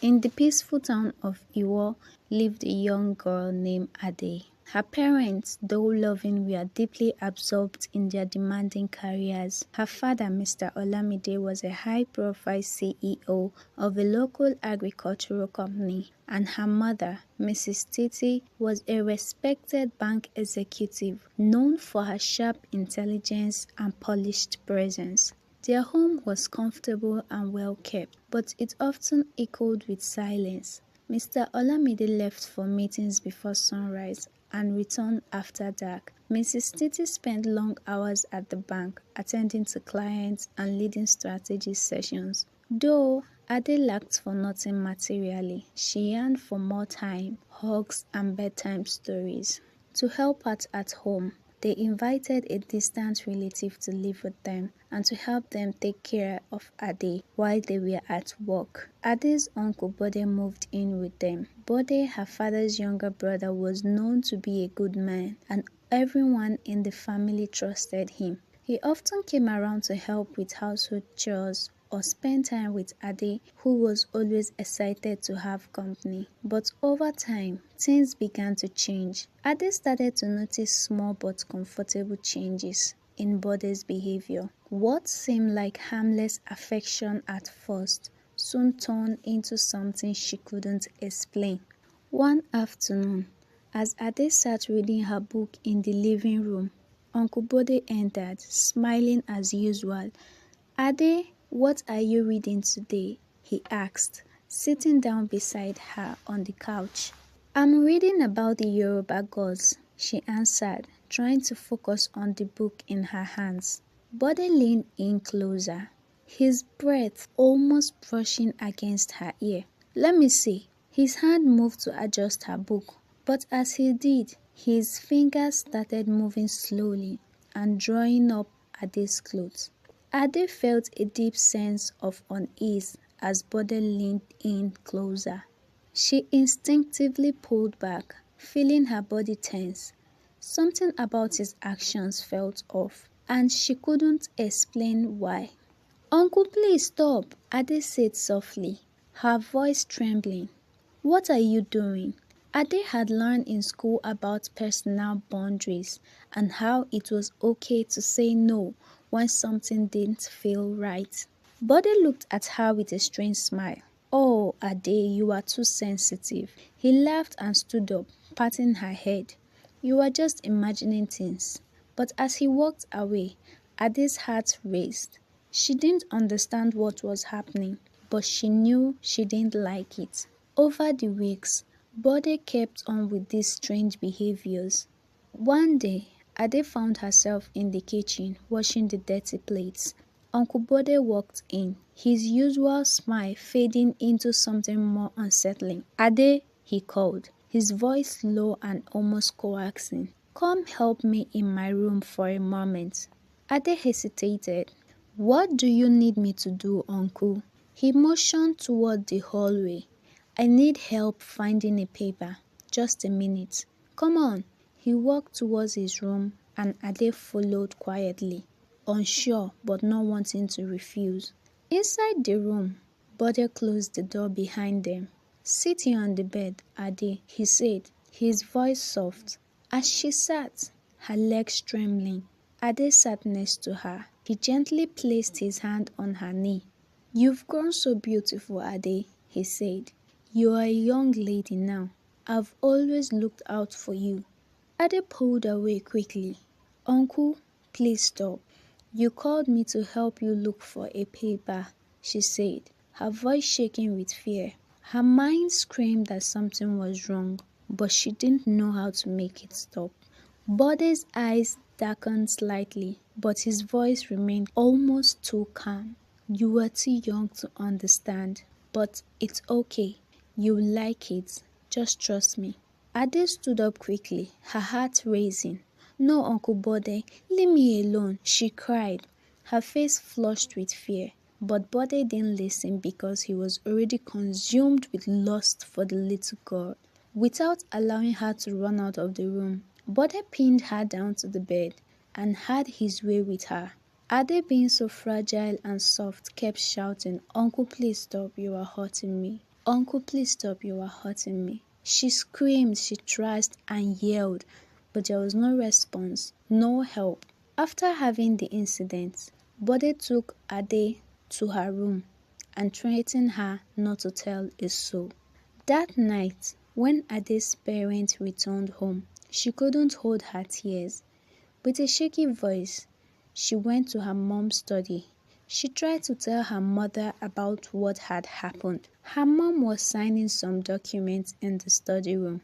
In the peaceful town of Iwo lived a young girl named Ade. Her parents, though loving, were deeply absorbed in their demanding careers. Her father, Mr. Olamide, was a high-profile CEO of a local agricultural company, and her mother, Mrs. Titi, was a respected bank executive known for her sharp intelligence and polished presence. Their home was comfortable and well kept, but it often echoed with silence. Mr. Olamide left for meetings before sunrise and returned after dark. Mrs. Titi spent long hours at the bank, attending to clients and leading strategy sessions. Though Ade lacked for nothing materially, she yearned for more time, hugs, and bedtime stories. To help out at home, they invited a distant relative to live with them and to help them take care of Ade while they were at work. Ade's uncle Bode moved in with them. Bode, her father's younger brother, was known to be a good man, and everyone in the family trusted him. He often came around to help with household chores or spend time with Ade, who was always excited to have company. But over time, things began to change. Ade started to notice small but comfortable changes in Bode's behavior. What seemed like harmless affection at first soon turned into something she couldn't explain. One afternoon, as Ade sat reading her book in the living room, Uncle Bode entered, smiling as usual. "Ade, what are you reading today?" he asked, sitting down beside her on the couch. "I'm reading about the Yoruba gods," she answered, trying to focus on the book in her hands. Bode leaned in closer, his breath almost brushing against her ear. "Let me see." His hand moved to adjust her book, but as he did, his fingers started moving slowly and drawing up Ade's clothes. Ade felt a deep sense of unease as Bode leaned in closer. She instinctively pulled back, feeling her body tense. Something about his actions felt off, and she couldn't explain why. "Uncle, please stop," Ade said softly, her voice trembling. "What are you doing?" Ade had learned in school about personal boundaries and how it was okay to say no when something didn't feel right. Bode looked at her with a strange smile. "Oh, Ade, you are too sensitive." He laughed and stood up, patting her head. "You are just imagining things." But as he walked away, Ade's heart raced. She didn't understand what was happening, but she knew she didn't like it. Over the weeks, Bode kept on with these strange behaviors. One day, Ade found herself in the kitchen washing the dirty plates. Uncle Bode walked in, his usual smile fading into something more unsettling. "Ade," he called, his voice low and almost coaxing. "Come help me in my room for a moment." Ade hesitated. "What do you need me to do, Uncle?" He motioned toward the hallway. "I need help finding a paper. Just a minute." "Come on." He walked towards his room and Ade followed quietly, unsure but not wanting to refuse. Inside the room, Bode closed the door behind them. "Sit here on the bed, Ade," he said, his voice soft. As she sat, her legs trembling, Ade sat next to her. He gently placed his hand on her knee. "You've grown so beautiful, Ade," he said. "You are a young lady now. I've always looked out for you." Ade pulled away quickly. "Uncle, please stop. You called me to help you look for a paper," she said, her voice shaking with fear. Her mind screamed that something was wrong, but she didn't know how to make it stop. Bode's eyes darkened slightly, but his voice remained almost too calm. "You were too young to understand, but it's okay. You'll like it. Just trust me." Ade stood up quickly, her heart racing. "No, Uncle Bode, leave me alone," she cried, her face flushed with fear. But Bode didn't listen because he was already consumed with lust for the little girl. Without allowing her to run out of the room, Bode pinned her down to the bed and had his way with her. Ade, being so fragile and soft, kept shouting, "Uncle, please stop, you are hurting me." "Uncle, please stop, you are hurting me." She screamed, she thrashed and yelled, but there was no response, no help. After having the incident, Bode took Ade to her room and threatened her not to tell a soul. That night, when Ade's parents returned home, she couldn't hold her tears. With a shaky voice, she went to her mom's study. She tried to tell her mother about what had happened. Her mom was signing some documents in the study room.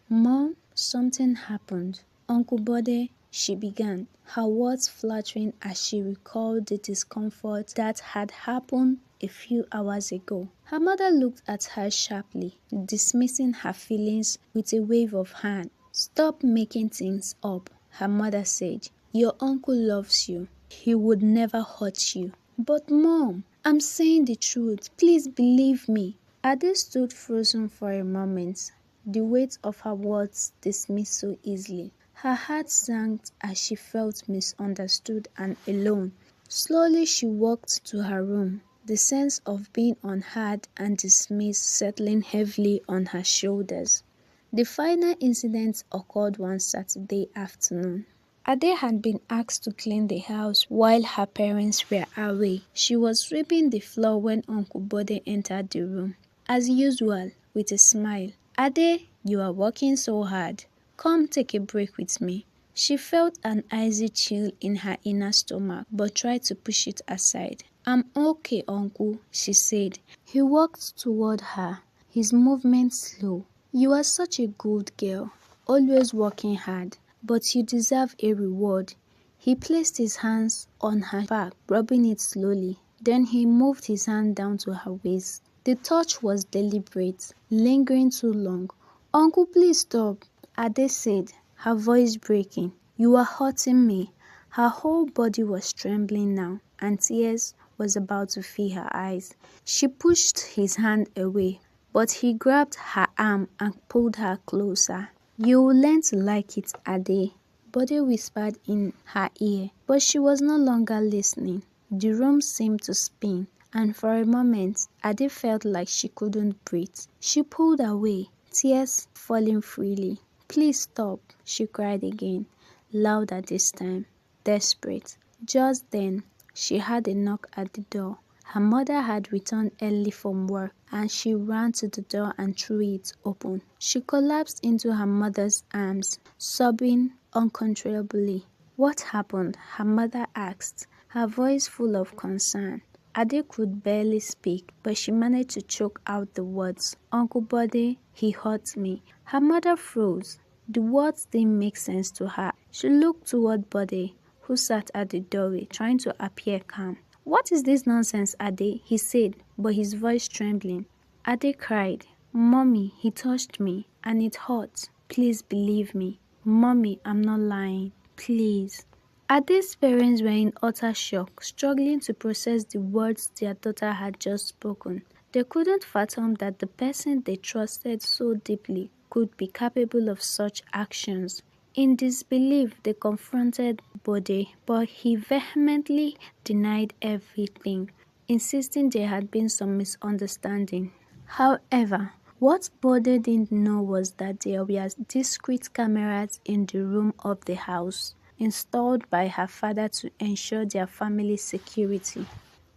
"Mom, something happened. Uncle Bode," she began, her words fluttering as she recalled the discomfort that had happened a few hours ago. Her mother looked at her sharply, dismissing her feelings with a wave of hand. "Stop making things up," her mother said. "Your uncle loves you. He would never hurt you." "But Mom, I'm saying the truth. Please believe me." Ade stood frozen for a moment, the weight of her words dismissed so easily. Her heart sank as she felt misunderstood and alone. Slowly she walked to her room, the sense of being unheard and dismissed settling heavily on her shoulders. The final incident occurred one Saturday afternoon. Ade had been asked to clean the house while her parents were away. She was sweeping the floor when Uncle Bode entered the room. As usual, with a smile. "Ade, you are working so hard. Come take a break with me." She felt an icy chill in her inner stomach, but tried to push it aside. "I'm okay, Uncle," she said. He walked toward her, his movements slow. "You are such a good girl, always working hard, but you deserve a reward." He placed his hands on her back, rubbing it slowly. Then he moved his hand down to her waist. The touch was deliberate, lingering too long. "Uncle, please stop," Ade said, her voice breaking. "You are hurting me." Her whole body was trembling now, and tears was about to fill her eyes. She pushed his hand away, but he grabbed her arm and pulled her closer. "You will learn to like it, Ade," Bode whispered in her ear, but she was no longer listening. The room seemed to spin, and for a moment, Ade felt like she couldn't breathe. She pulled away, tears falling freely. "Please stop," she cried again, louder this time, desperate. Just then, she heard a knock at the door. Her mother had returned early from work, and she ran to the door and threw it open. She collapsed into her mother's arms, sobbing uncontrollably. "What happened?" her mother asked, her voice full of concern. Ade could barely speak, but she managed to choke out the words, "Uncle Bode, he hurt me." Her mother froze. The words didn't make sense to her. She looked toward Bode, who sat at the doorway, trying to appear calm. "What is this nonsense, Ade?" he said, but his voice trembling. Ade cried, "Mommy, he touched me, and it hurt. Please believe me. Mommy, I'm not lying. Please." Ade's parents were in utter shock, struggling to process the words their daughter had just spoken. They couldn't fathom that the person they trusted so deeply could be capable of such actions. In disbelief, they confronted Bode, but he vehemently denied everything, insisting there had been some misunderstanding. However, what Bode didn't know was that there were discrete cameras in the room of the house, installed by her father to ensure their family's security.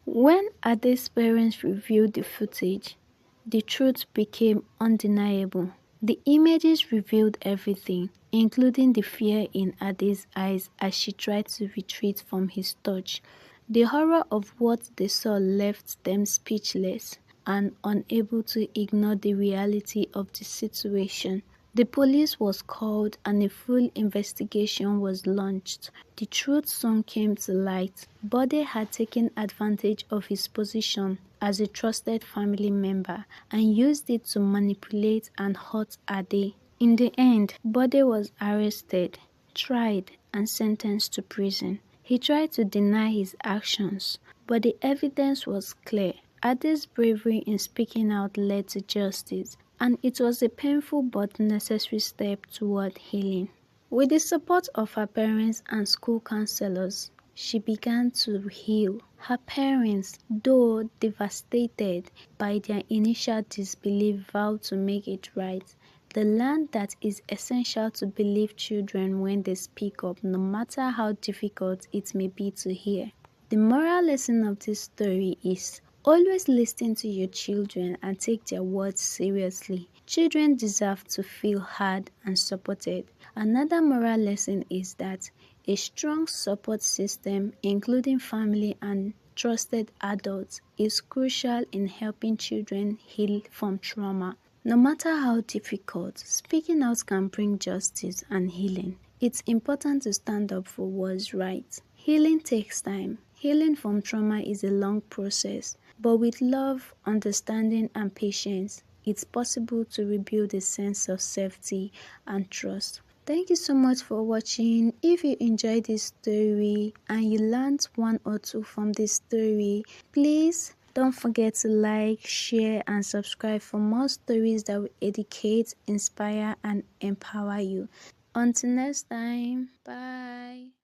When Ade's parents reviewed the footage, the truth became undeniable. The images revealed everything, including the fear in Ade's eyes as she tried to retreat from his touch. The horror of what they saw left them speechless and unable to ignore the reality of the situation. The police was called and a full investigation was launched. The truth soon came to light. Bode had taken advantage of his position as a trusted family member and used it to manipulate and hurt Ade. In the end, Bode was arrested, tried, and sentenced to prison. He tried to deny his actions, but the evidence was clear. Ade's bravery in speaking out led to justice, and it was a painful but necessary step toward healing. With the support of her parents and school counselors, she began to heal. Her parents, though devastated by their initial disbelief, vowed to make it right. They learned that it's essential to believe children when they speak up, no matter how difficult it may be to hear. The moral lesson of this story is always listen to your children and take their words seriously. Children deserve to feel heard and supported. Another moral lesson is that a strong support system, including family and trusted adults, is crucial in helping children heal from trauma. No matter how difficult, speaking out can bring justice and healing. It's important to stand up for what's right. Healing takes time. Healing from trauma is a long process, but with love, understanding, and patience, it's possible to rebuild a sense of safety and trust. Thank you so much for watching. If you enjoyed this story and you learned one or two from this story, please don't forget to like, share, and subscribe for more stories that will educate, inspire, and empower you. Until next time, bye.